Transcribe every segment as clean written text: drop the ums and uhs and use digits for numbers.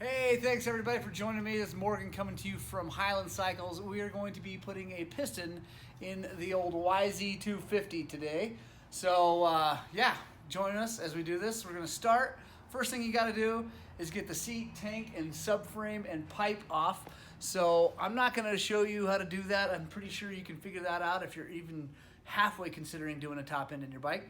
Hey, thanks everybody for joining me. This is Morgan coming to you from Highland Cycles. We are going to be putting a piston in the old YZ250 today. So yeah, join us as we do this. We're going to start. First thing you got to do is get the seat, tank, and subframe and pipe off. So I'm not going to show you how to do that. I'm pretty sure you can figure that out if you're even halfway considering doing a top end in your bike.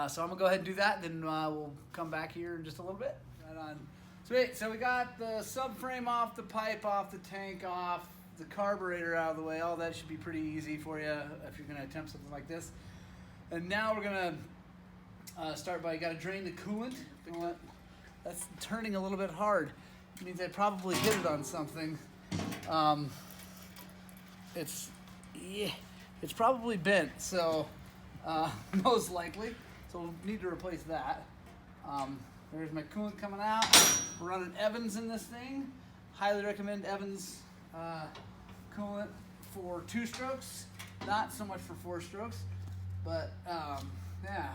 So I'm going to go ahead and do that, then we'll come back here in just a little bit. Right on. Sweet, so we got the subframe off, the pipe off, the tank off, the carburetor out of the way. All that should be pretty easy for you if you're going to attempt something like this. And now we're going to start by, you got to drain the coolant. That's turning a little bit hard. It means I probably hit it on something. It's probably bent, so most likely. So we'll need to replace that. There's my coolant coming out. We're running Evans in this thing. Highly recommend Evans coolant for 2 strokes. Not so much for 4 strokes. But yeah,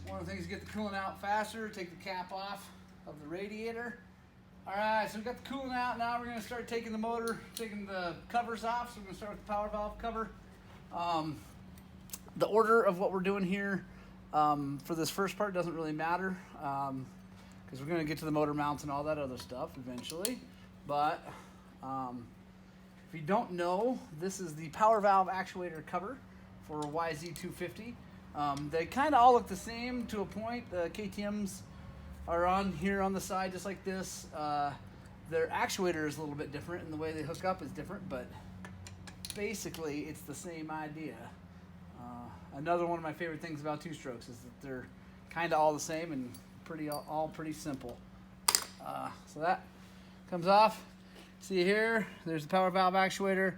one of the things to get the coolant out faster, take the cap off of the radiator. Alright, so we got the coolant out. Now we're going to start taking the covers off. So we're going to start with the power valve cover. The order of what we're doing here for this first part doesn't really matter because we're going to get to the motor mounts and all that other stuff eventually. But if you don't know, this is the power valve actuator cover for YZ250. They kind of all look the same to a point. The KTMs are on here on the side just like this. Their actuator is a little bit different and the way they hook up is different, but basically it's the same idea. Another one of my favorite things about 2-strokes is that they're kind of all the same and all pretty simple. So that comes off. See here, there's the power valve actuator.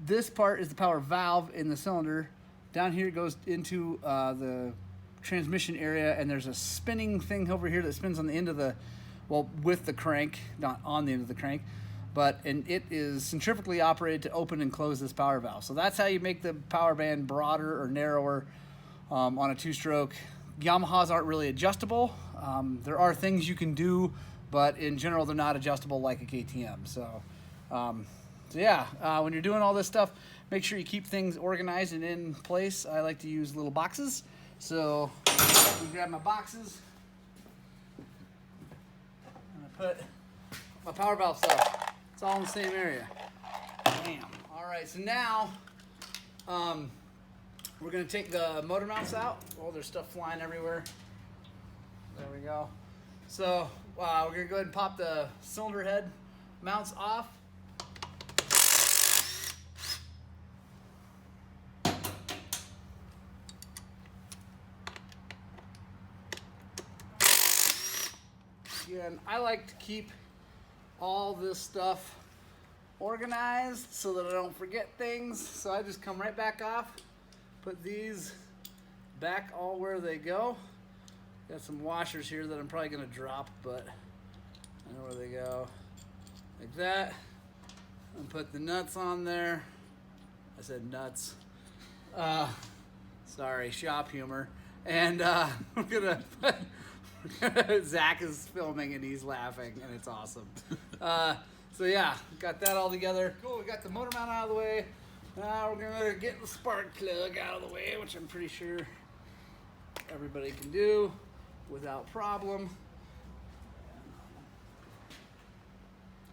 This part is the power valve in the cylinder. Down here it goes into the transmission area, and there's a spinning thing over here that spins on the end of the, well, with the crank, not on the end of the crank. And it is centrifugally operated to open and close this power valve. So that's how you make the power band broader or narrower on a 2-stroke. Yamahas aren't really adjustable. There are things you can do, but in general they're not adjustable like a KTM. So yeah, when you're doing all this stuff, make sure you keep things organized and in place. I like to use little boxes. So I'm gonna grab my boxes and I put my power valve stuff. It's all in the same area. Bam. All right, so now we're going to take the motor mounts out. Oh, there's stuff flying everywhere. There we go. So we're going to go ahead and pop the cylinder head mounts off. Again, I like to keep all this stuff organized so that I don't forget things. So I just come right back off, put these back all where they go. Got some washers here that I'm probably gonna drop, but I know where they go. Like that. And put the nuts on there. I said nuts. Sorry, shop humor. And we're gonna Zach is filming and he's laughing and it's awesome. So yeah, got that all together. Cool, we got the motor mount out of the way. Now we're gonna get the spark plug out of the way, which I'm pretty sure everybody can do without problem.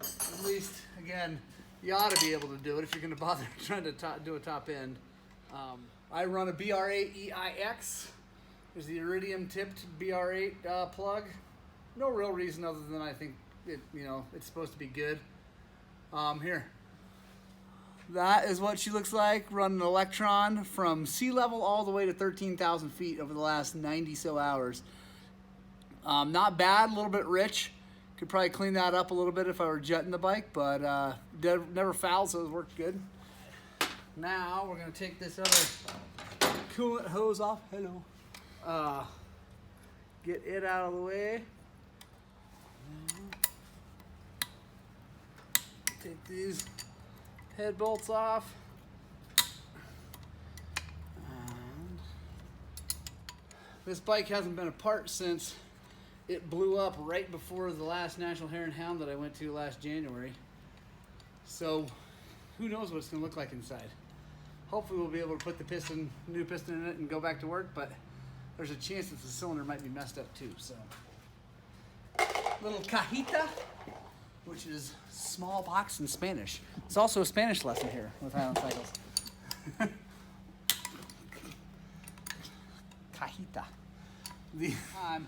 At least, again, you ought to be able to do it if you're gonna bother trying to do a top end. I run a BR8 EIX. There's the iridium tipped BR8 plug. No real reason other than I think it's supposed to be good. Here. That is what she looks like, running an Electron from sea level all the way to 13,000 feet over the last 90 so hours. Not bad, a little bit rich. Could probably clean that up a little bit if I were jetting the bike, but never fouled, so it worked good. Now we're gonna take this other coolant hose off. Hello. Get it out of the way. Take these head bolts off. And this bike hasn't been apart since it blew up right before the last National Hare and Hound that I went to last January. So who knows what it's going to look like inside. Hopefully we'll be able to put the new piston in it and go back to work, but there's a chance that the cylinder might be messed up too. So little cajita, which is small box in Spanish. It's also a Spanish lesson here with Highland Cycles. Cajita. The time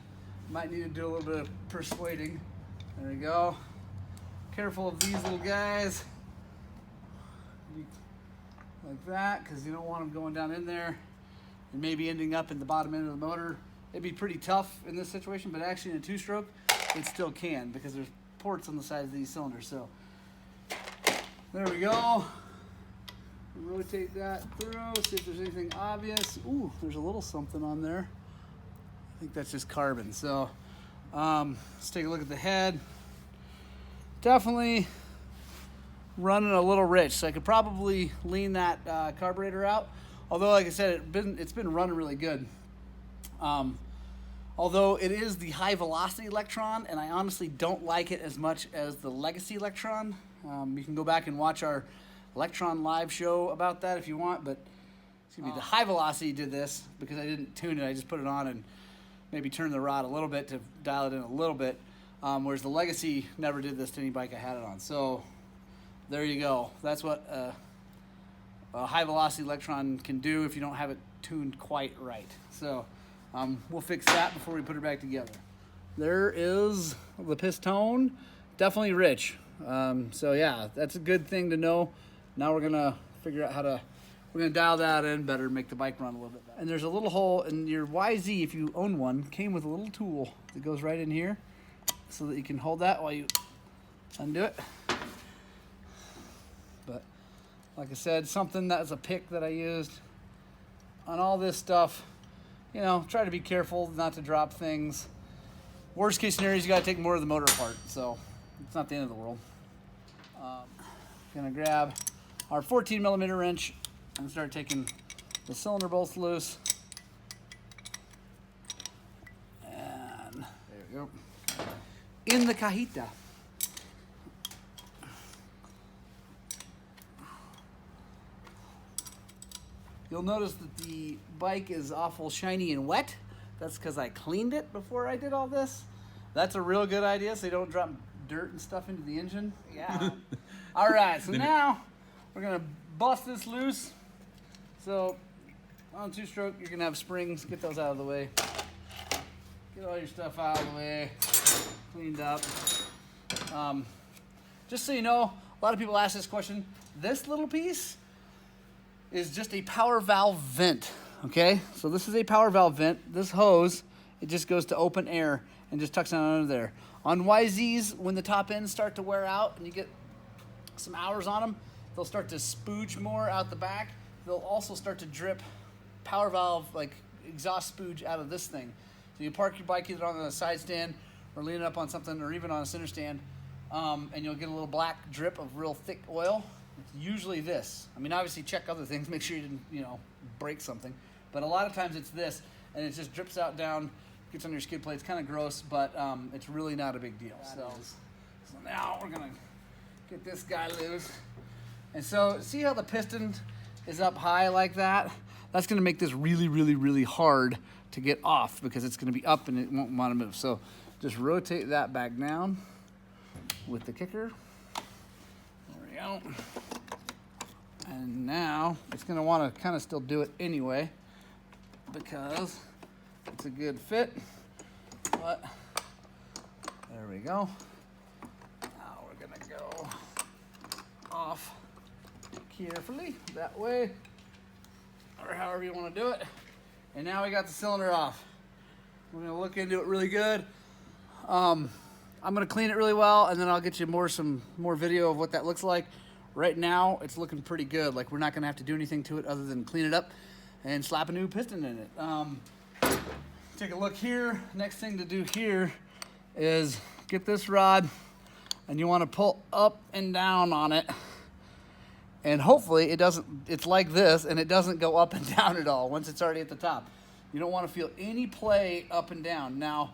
might need to do a little bit of persuading. There we go. Careful of these little guys. Like that, because you don't want them going down in there and maybe ending up in the bottom end of the motor. It'd be pretty tough in this situation, but actually in a two-stroke, it still can because there's ports on the sides of these cylinders. So there we go. Rotate that through, see if there's anything obvious. Ooh, there's a little something on there. I think that's just carbon. So let's take a look at the head. Definitely running a little rich, so I could probably lean that carburetor out. Although, like I said, it's been running really good. Although it is the high velocity Electron, and I honestly don't like it as much as the Legacy Electron. You can go back and watch our Electron live show about that if you want, but excuse me, the high velocity did this because I didn't tune it. I just put it on and maybe turned the rod a little bit to dial it in a little bit, whereas the Legacy never did this to any bike I had it on. So there you go. That's what a high velocity Electron can do if you don't have it tuned quite right. So we'll fix that before we put it back together. There is the piston, definitely rich. So yeah, that's a good thing to know. Now we're gonna figure out we're gonna dial that in better, make the bike run a little bit better. And there's a little hole in your YZ, if you own one, came with a little tool that goes right in here so that you can hold that while you undo it. But like I said, something that's a pick that I used on all this stuff. You know, try to be careful not to drop things. Worst case scenario is you gotta take more of the motor apart, so it's not the end of the world. Gonna grab our 14mm wrench and start taking the cylinder bolts loose. And there we go. In the cajita. You'll notice that the bike is awful shiny and wet. That's because I cleaned it before I did all this. That's a real good idea so you don't drop dirt and stuff into the engine. Yeah. All right, so now we're gonna bust this loose. So on two-stroke, you're gonna have springs. Get those out of the way. Get all your stuff out of the way, cleaned up. Just so you know, a lot of people ask this question. This little piece is just a power valve vent, okay? So this is a power valve vent. This hose, it just goes to open air and just tucks down under there. On YZs, when the top ends start to wear out and you get some hours on them, they'll start to spooge more out the back. They'll also start to drip power valve, like exhaust spooge out of this thing. So you park your bike either on a side stand or lean it up on something or even on a center stand, and you'll get a little black drip of real thick oil. It's usually this. I mean, obviously check other things, make sure you didn't, break something. But a lot of times it's this, and it just drips out down, gets on your skid plate. It's kind of gross, but it's really not a big deal. So now we're gonna get this guy loose. And so see how the piston is up high like that? That's gonna make this really, really, really hard to get off because it's gonna be up and it won't want to move. So just rotate that back down with the kicker. There we go. And now it's gonna wanna kind of still do it anyway because it's a good fit, but there we go. Now we're gonna go off carefully that way, or however you want to do it. And now we got the cylinder off. We're gonna look into it really good. I'm gonna clean it really well, and then I'll get you some more video of what that looks like. Right now, it's looking pretty good. Like, we're not gonna have to do anything to it other than clean it up and slap a new piston in it. Take a look here. Next thing to do here is get this rod, and you want to pull up and down on it. And hopefully it's like this, and it doesn't go up and down at all once it's already at the top. You don't want to feel any play up and down. Now,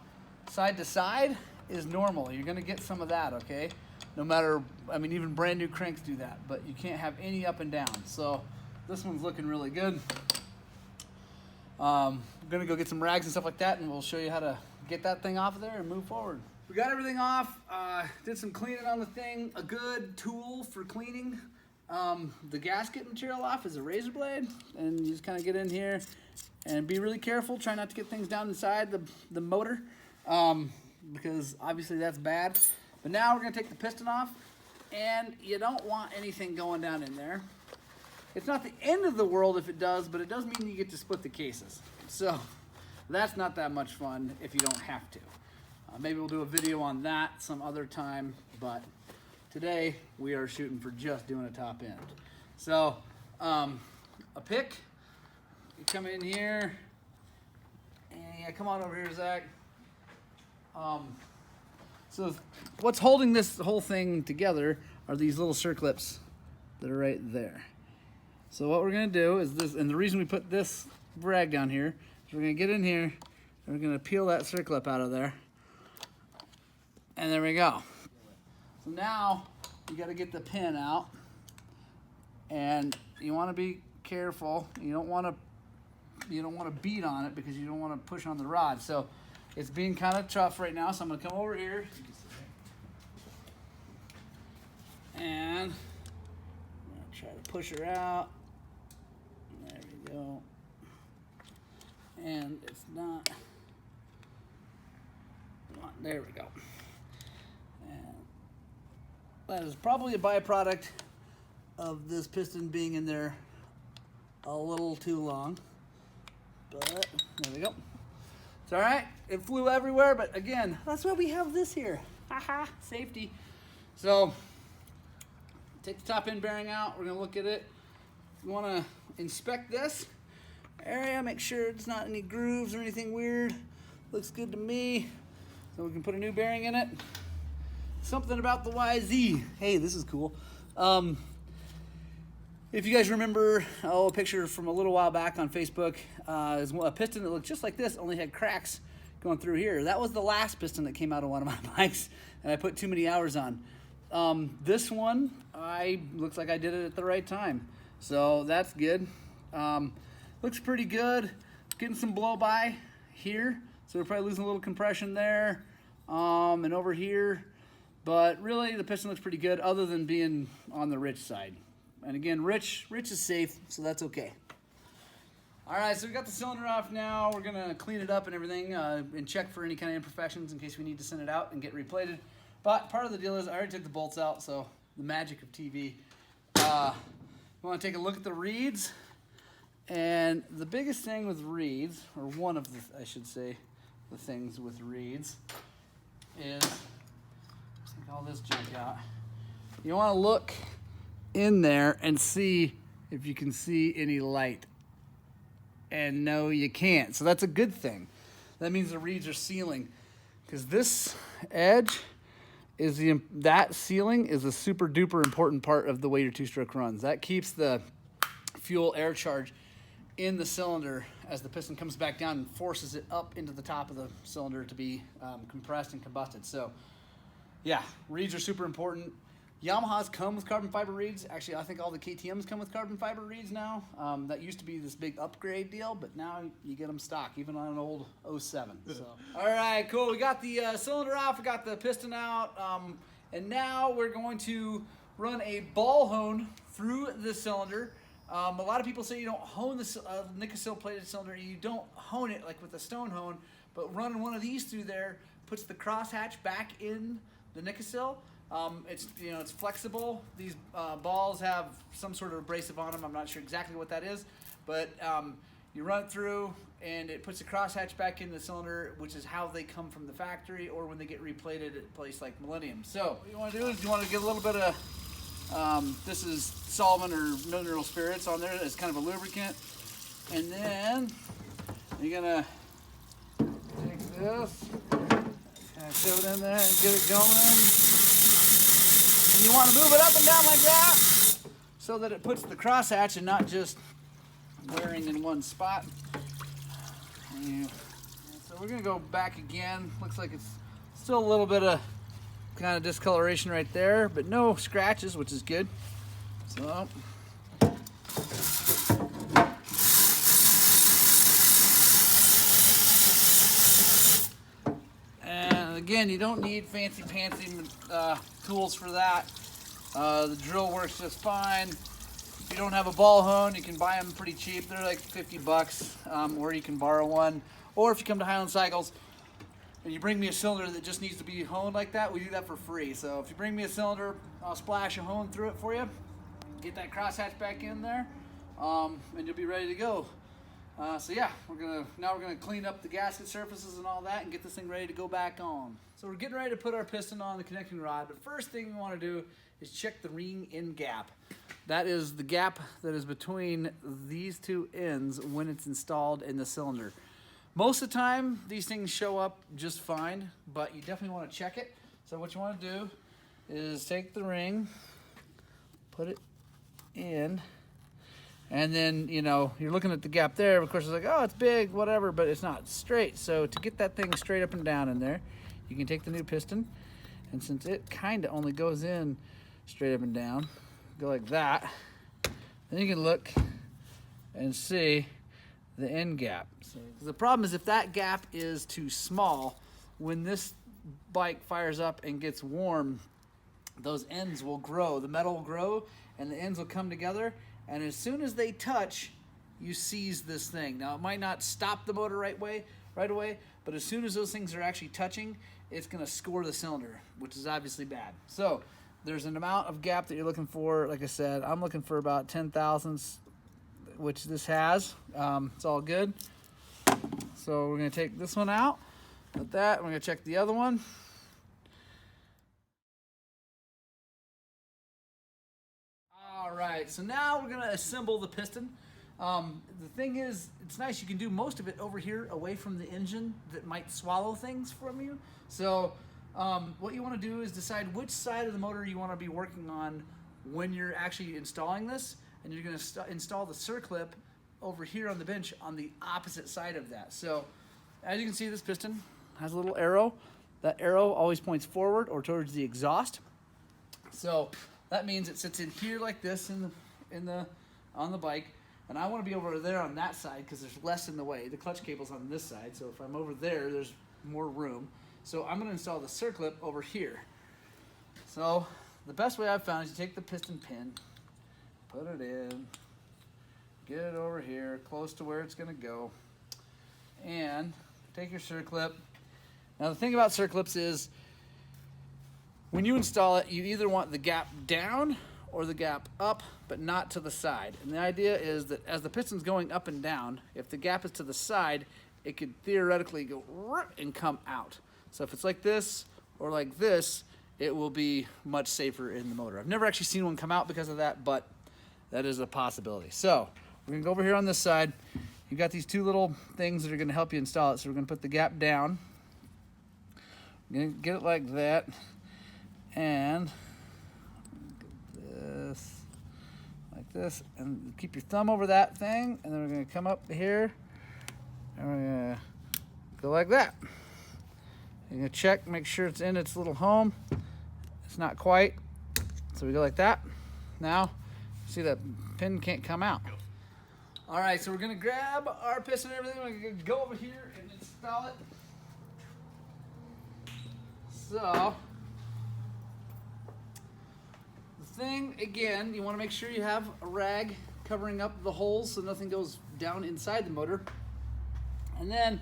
side to side is normal. You're gonna get some of that, okay? No matter, I mean, even brand new cranks do that, but you can't have any up and down. So this one's looking really good. I'm gonna go get some rags and stuff like that, and we'll show you how to get that thing off of there and move forward. We got everything off, did some cleaning on the thing. A good tool for cleaning the gasket material off is a razor blade, and you just kind of get in here and be really careful. Try not to get things down inside the motor, because obviously that's bad. But now we're gonna take the piston off, and you don't want anything going down in there. It's not the end of the world if it does, but it does mean you get to split the cases. So that's not that much fun if you don't have to. Maybe we'll do a video on that some other time, but today we are shooting for just doing a top end. So a pick, you come in here, and yeah, come on over here, Zach. So what's holding this whole thing together are these little circlips that are right there. So what we're gonna do is this, and the reason we put this rag down here is we're gonna get in here and we're gonna peel that circlip out of there. And there we go. So now you got to get the pin out, and you want to be careful. You don't want to beat on it because you don't want to push on the rod. So it's being kind of tough right now. So I'm going to come over here and I'm going to try to push her out. There we go. And it's not. There we go. That is probably a byproduct of this piston being in there a little too long, but there we go. It's all right. It flew everywhere, but again, that's why we have this here. Haha, safety. So take the top end bearing out. We're gonna look at it. You wanna inspect this area, make sure it's not any grooves or anything weird. Looks good to me. So we can put a new bearing in it. Something about the YZ. Hey, this is cool. If you guys remember, a picture from a little while back on Facebook, is a piston that looked just like this, only had cracks going through here. That was the last piston that came out of one of my bikes, and I put too many hours on. This one, looks like I did it at the right time. So that's good. Looks pretty good. Getting some blow by here. So we're probably losing a little compression there, and over here. But really, the piston looks pretty good, other than being on the rich side. And again, rich is safe, so that's okay. All right, so we got the cylinder off now. We're gonna clean it up and everything, and check for any kind of imperfections in case we need to send it out and get replated. But part of the deal is I already took the bolts out, so the magic of TV. We want to take a look at the reeds. And the biggest thing with reeds, or one of the, I should say, the things with reeds is, take all this junk out. You want to look in there and see if you can see any light. And no, you can't. So that's a good thing. That means the reeds are sealing, because this edge is that sealing is a super duper important part of the way your two-stroke runs. That keeps the fuel air charge in the cylinder as the piston comes back down and forces it up into the top of the cylinder to be compressed and combusted. So yeah, reeds are super important. Yamahas come with carbon fiber reeds. Actually, I think all the KTMs come with carbon fiber reeds now. That used to be this big upgrade deal, but now you get them stock, even on an old 07. So. All right, cool. We got the cylinder off. We got the piston out. And now we're going to run a ball hone through the cylinder. A lot of people say you don't hone the Nicosil plated cylinder. You don't hone it like with a stone hone, but running one of these through there puts the crosshatch back in the Nicosil. It's flexible. These balls have some sort of abrasive on them. I'm not sure exactly what that is, but you run it through and it puts the crosshatch back in the cylinder, which is how they come from the factory or when they get replated at a place like Millennium. So what you want to do is you want to get a little bit of, this is solvent or mineral spirits on there as kind of a lubricant. And then you're going to take this, kind of shove it in there and get it going. And you want to move it up and down like that so that it puts the crosshatch and not just wearing in one spot. And so we're gonna go back again. Looks like it's still a little bit of kind of discoloration right there, but no scratches, which is good. So and again, you don't need fancy tools for that. The drill works just fine. If you don't have a ball hone, you can buy them pretty cheap. They're like 50 bucks, or you can borrow one. Or if you come to Highland Cycles and you bring me a cylinder that just needs to be honed like that, we do that for free. So if you bring me a cylinder, I'll splash a hone through it for you, get that crosshatch back in there, and you'll be ready to go. So yeah, now we're gonna clean up the gasket surfaces and all that and get this thing ready to go back on. So we're getting ready to put our piston on the connecting rod, but first thing we want to do is check the ring in gap. That is the gap that is between these two ends when it's installed in the cylinder. Most of the time, these things show up just fine, but you definitely want to check it. So what you want to do is take the ring, put it in, and then, you know, you're looking at the gap there. Of course, it's like, oh, it's big, whatever, but it's not straight. So to get that thing straight up and down in there, you can take the new piston, and since it kind of only goes in straight up and down, go like that, then you can look and see the end gap. So the problem is if that gap is too small, when this bike fires up and gets warm, those ends will grow, the metal will grow, and the ends will come together, and as soon as they touch, you seize this thing. Now it might not stop the motor right away, but as soon as those things are actually touching, it's gonna score the cylinder, which is obviously bad. So there's an amount of gap that you're looking for. Like I said, I'm looking for about 10 thousandths, which this has. It's all good. So we're gonna take this one out. With that, we're gonna check the other one. All right, so now we're gonna assemble the piston. The thing is, it's nice, you can do most of it over here away from the engine that might swallow things from you. So what you want to do is decide which side of the motor you want to be working on when you're actually installing this, and you're going to install the circlip over here on the bench on the opposite side of that. So as you can see, this piston has a little arrow. That arrow always points forward or towards the exhaust. So that means it sits in here like this on the bike, and I want to be over there on that side because there's less in the way. The clutch cable's on this side, so if I'm over there, there's more room. So I'm going to install the circlip over here. So the best way I've found is you take the piston pin, put it in, get it over here close to where it's going to go, and take your circlip. Now the thing about circlips is when you install it, you either want the gap down or the gap up, but not to the side. And the idea is that as the piston's going up and down, if the gap is to the side, it could theoretically go and come out. So if it's like this or like this, it will be much safer in the motor. I've never actually seen one come out because of that, but that is a possibility. So we're gonna go over here on this side. You've got these two little things that are gonna help you install it. So we're gonna put the gap down. We're gonna get it like that. And this, like this, and keep your thumb over that thing, and then we're gonna come up here, and we're gonna go like that. You're gonna check, make sure it's in its little home. It's not quite, so we go like that. Now, see that pin can't come out. All right, so we're gonna grab our piston and everything. We're gonna go over here and install it. So, the thing, again, you wanna make sure you have a rag covering up the holes so nothing goes down inside the motor. And then,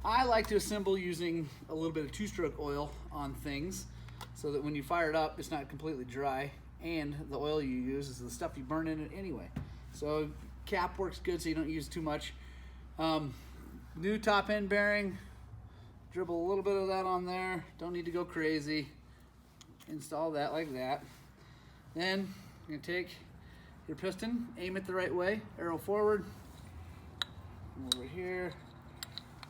I like to assemble using a little bit of two-stroke oil on things so that when you fire it up, it's not completely dry, and the oil you use is the stuff you burn in it anyway. So cap works good so you don't use too much. New top end bearing, dribble a little bit of that on there. Don't need to go crazy. Install that like that. Then you're gonna take your piston, aim it the right way, arrow forward, over here.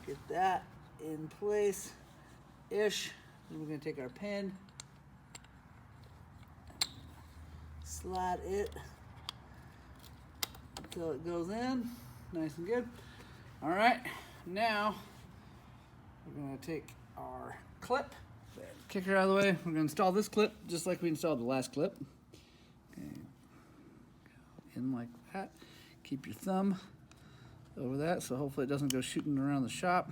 Get that in place-ish. Then we're gonna take our pin, slide it until it goes in, nice and good. All right, now we're gonna take our clip, kick her out of the way. We're gonna install this clip just like we installed the last clip. Okay. In like that. Keep your thumb over that so hopefully it doesn't go shooting around the shop.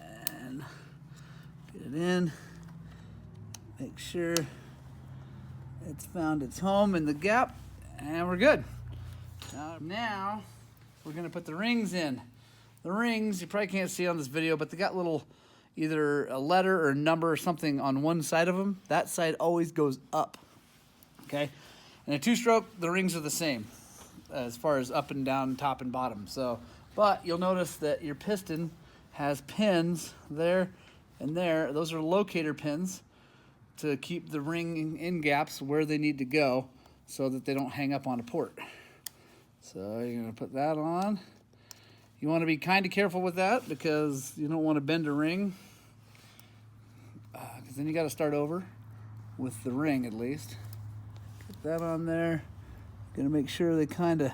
And get it in. Make sure it's found its home in the gap, and we're good. Now we're gonna put the rings in. The rings, you probably can't see on this video, but they got little, either a letter or a number or something on one side of them. That side always goes up, okay? In a two-stroke, the rings are the same as far as up and down, top and bottom. So, but you'll notice that your piston has pins there and there. Those are locator pins to keep the ring in gaps where they need to go so that they don't hang up on a port. So you're gonna put that on. You wanna be kind of careful with that because you don't wanna bend a ring, because then you gotta start over with the ring at least. Put that on there. Gonna make sure they kind of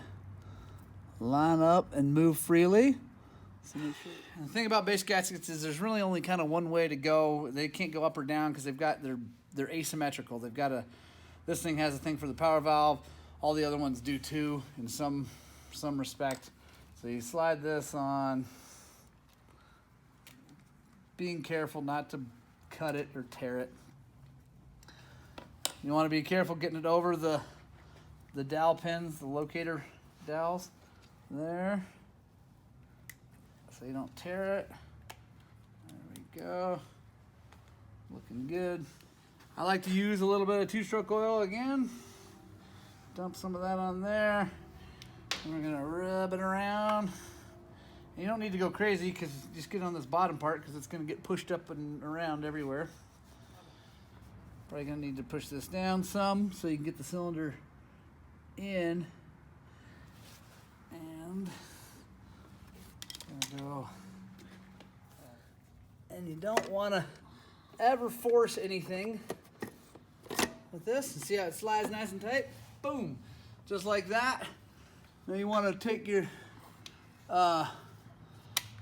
line up and move freely. So make sure. And the thing about base gaskets is there's really only kind of one way to go. They can't go up or down because they're asymmetrical. They've got this thing has a thing for the power valve. All the other ones do too in some respect. So you slide this on, being careful not to cut it or tear it. You want to be careful getting it over the dowel pins, the locator dowels there, so you don't tear it. There we go. Looking good. I like to use a little bit of two-stroke oil again. Dump some of that on there. And we're gonna rub it around. And you don't need to go crazy because just get on this bottom part because it's gonna get pushed up and around everywhere. Probably gonna need to push this down some so you can get the cylinder in. And there we go. And you don't wanna ever force anything with this. And see how it slides nice and tight? Boom, just like that. Now you want to take your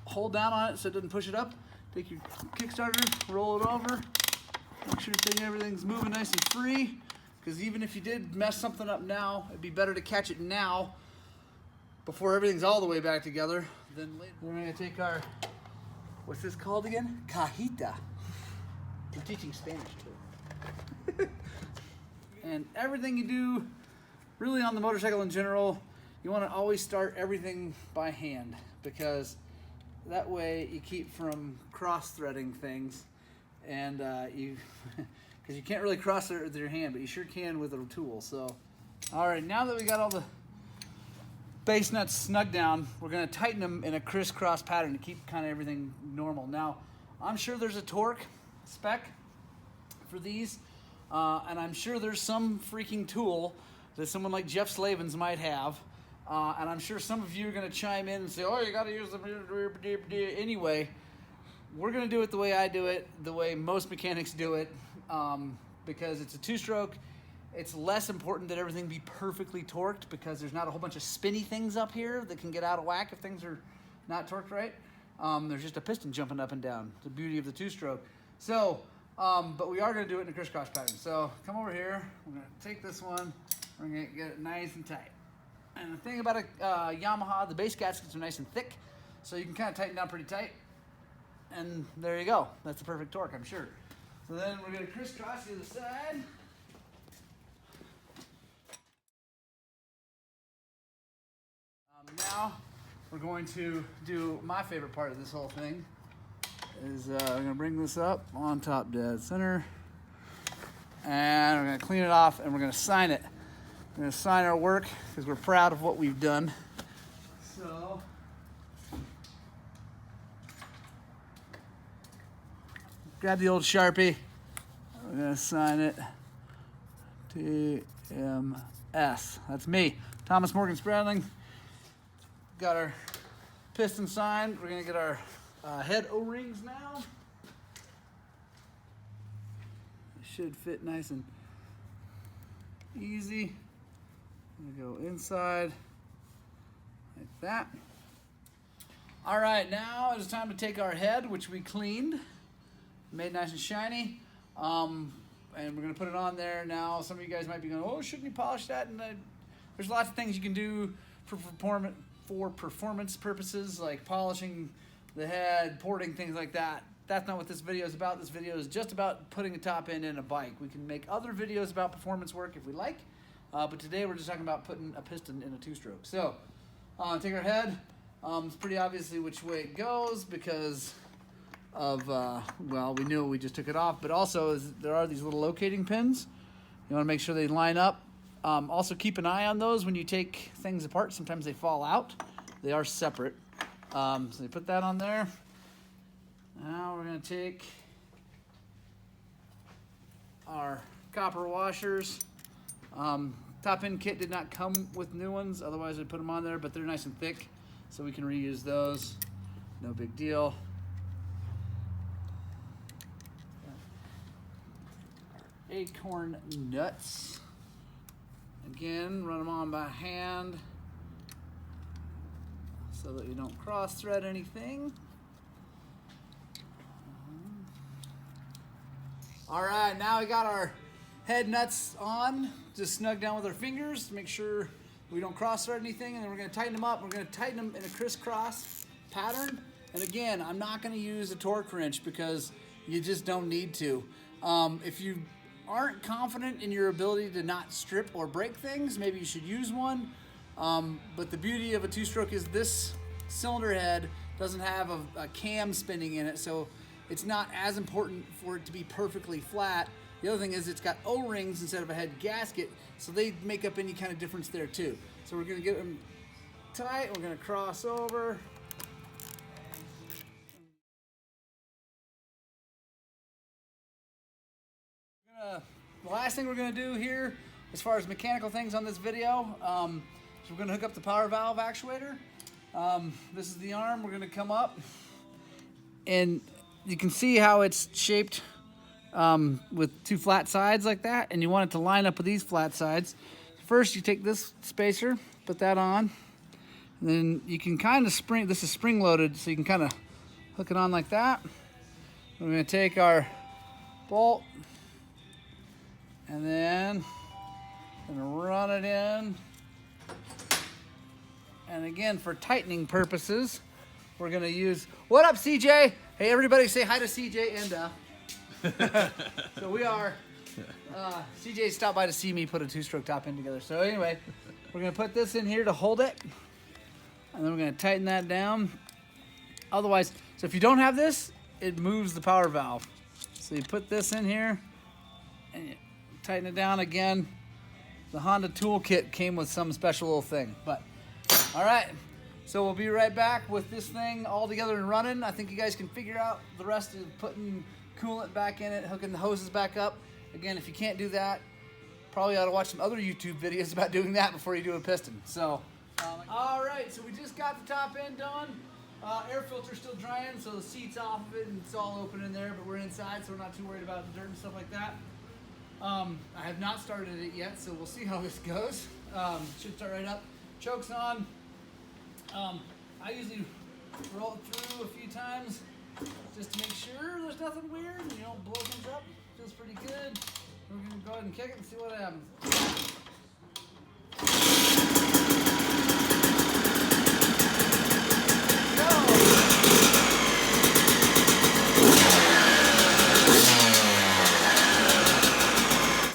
hold down on it so it doesn't push it up. Take your Kickstarter, roll it over, make sure everything's moving nice and free, because even if you did mess something up now, it'd be better to catch it now before everything's all the way back together. Then later we're going to take our, what's this called again? Cajita. We're teaching Spanish too. And everything you do really on the motorcycle in general, you want to always start everything by hand, because that way you keep from cross-threading things, and because you can't really cross it with your hand, but you sure can with a tool. So, all right, now that we got all the base nuts snug down, we're going to tighten them in a crisscross pattern to keep kind of everything normal. Now, I'm sure there's a torque spec for these, and I'm sure there's some freaking tool that someone like Jeff Slavens might have, and I'm sure some of you are going to chime in and say, oh, you got to use the anyway. We're going to do it the way I do it, the way most mechanics do it, because it's a two-stroke. It's less important that everything be perfectly torqued, because there's not a whole bunch of spinny things up here that can get out of whack if things are not torqued right. There's just a piston jumping up and down. It's the beauty of the two-stroke. So, but we are going to do it in a crisscross pattern. So come over here. We're going to take this one. We're going to get it nice and tight. And the thing about a Yamaha, the base gaskets are nice and thick, so you can kind of tighten down pretty tight. And there you go. That's the perfect torque, I'm sure. So then we're going to crisscross the other side. Now we're going to do my favorite part of this whole thing. Is we're going to bring this up on top dead center, and we're going to clean it off, and we're going to sign it. We're going to sign our work because we're proud of what we've done. So grab the old Sharpie. We're going to sign it. TMS. That's me, Thomas Morgan Spradling. Got our piston signed. We're going to get our head O-rings now. It should fit nice and easy. I'm going to go inside like that. All right, now it's time to take our head, which we cleaned, made nice and shiny, and we're gonna put it on there. Now, some of you guys might be going, "Oh, shouldn't you polish that?" And there's lots of things you can do for performance purposes, like polishing the head, porting, things like that. That's not what this video is about. This video is just about putting a top end in a bike. We can make other videos about performance work if we like, but today we're just talking about putting a piston in a two-stroke. So, take our head. It's pretty obviously which way it goes because of, well, we knew we just took it off, but also there are these little locating pins. You want to make sure they line up. Also keep an eye on those when you take things apart. Sometimes they fall out. They are separate. So you put that on there. Now we're going to take our copper washers. Top end kit did not come with new ones, otherwise I'd put them on there, but they're nice and thick, so we can reuse those. No big deal. Acorn nuts. Again, run them on by hand so that you don't cross thread anything. All right, now we got our head nuts on, just snug down with our fingers to make sure we don't cross thread anything, and then we're gonna tighten them up. We're gonna tighten them in a crisscross pattern. And again, I'm not gonna use a torque wrench because you just don't need to. If you aren't confident in your ability to not strip or break things, maybe you should use one. But the beauty of a two-stroke is this cylinder head doesn't have a cam spinning in it, so it's not as important for it to be perfectly flat. The other thing is it's got O-rings instead of a head gasket, so they make up any kind of difference there too. So we're gonna get them tight, we're gonna cross over. The last thing we're gonna do here, as far as mechanical things on this video, is we're gonna hook up the power valve actuator. This is the arm. We're gonna come up, and you can see how it's shaped with two flat sides like that, and you want it to line up with these flat sides. First, you take this spacer, put that on, and then you can kind of spring. This is spring loaded, so you can kind of hook it on like that. We're gonna take our bolt, and then gonna run it in. And again, for tightening purposes, we're gonna use, what up, CJ? Hey, everybody say hi to CJ and so we are, CJ stopped by to see me put a two-stroke top end together. So anyway, we're gonna put this in here to hold it, and then we're gonna tighten that down. Otherwise, so if you don't have this, it moves the power valve. So you put this in here, and you tighten it down again. The Honda toolkit came with some special little thing, but all right. So we'll be right back with this thing all together and running. I think you guys can figure out the rest of putting coolant back in it, hooking the hoses back up. Again, if you can't do that, probably ought to watch some other YouTube videos about doing that before you do a piston. So, all right, so we just got the top end done. Air filter's still drying, so the seat's off of it and it's all open in there, but we're inside, so we're not too worried about the dirt and stuff like that. I have not started it yet, so we'll see how this goes. Should start right up. Choke's on. I usually roll it through a few times just to make sure there's nothing weird and you don't blow things up. Feels pretty good. We're going to go ahead and kick it and see what happens.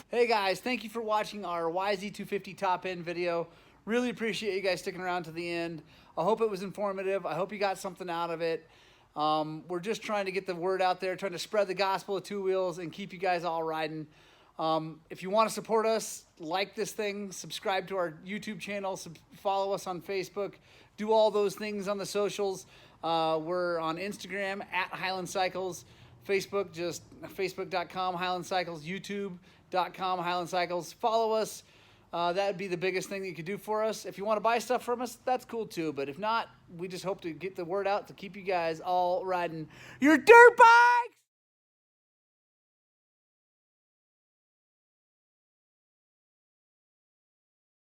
Hey guys, thank you for watching our YZ250 top end video. Really appreciate you guys sticking around to the end. I hope it was informative. I hope you got something out of it. We're just trying to get the word out there, trying to spread the gospel of two wheels and keep you guys all riding. If you want to support us, like this thing, subscribe to our YouTube channel, follow us on Facebook, do all those things on the socials. We're on Instagram at Highland Cycles, Facebook, just facebook.com Highland Cycles, youtube.com Highland Cycles. Follow us. That would be the biggest thing that you could do for us. If you want to buy stuff from us, that's cool too. But if not, we just hope to get the word out to keep you guys all riding your dirt bikes.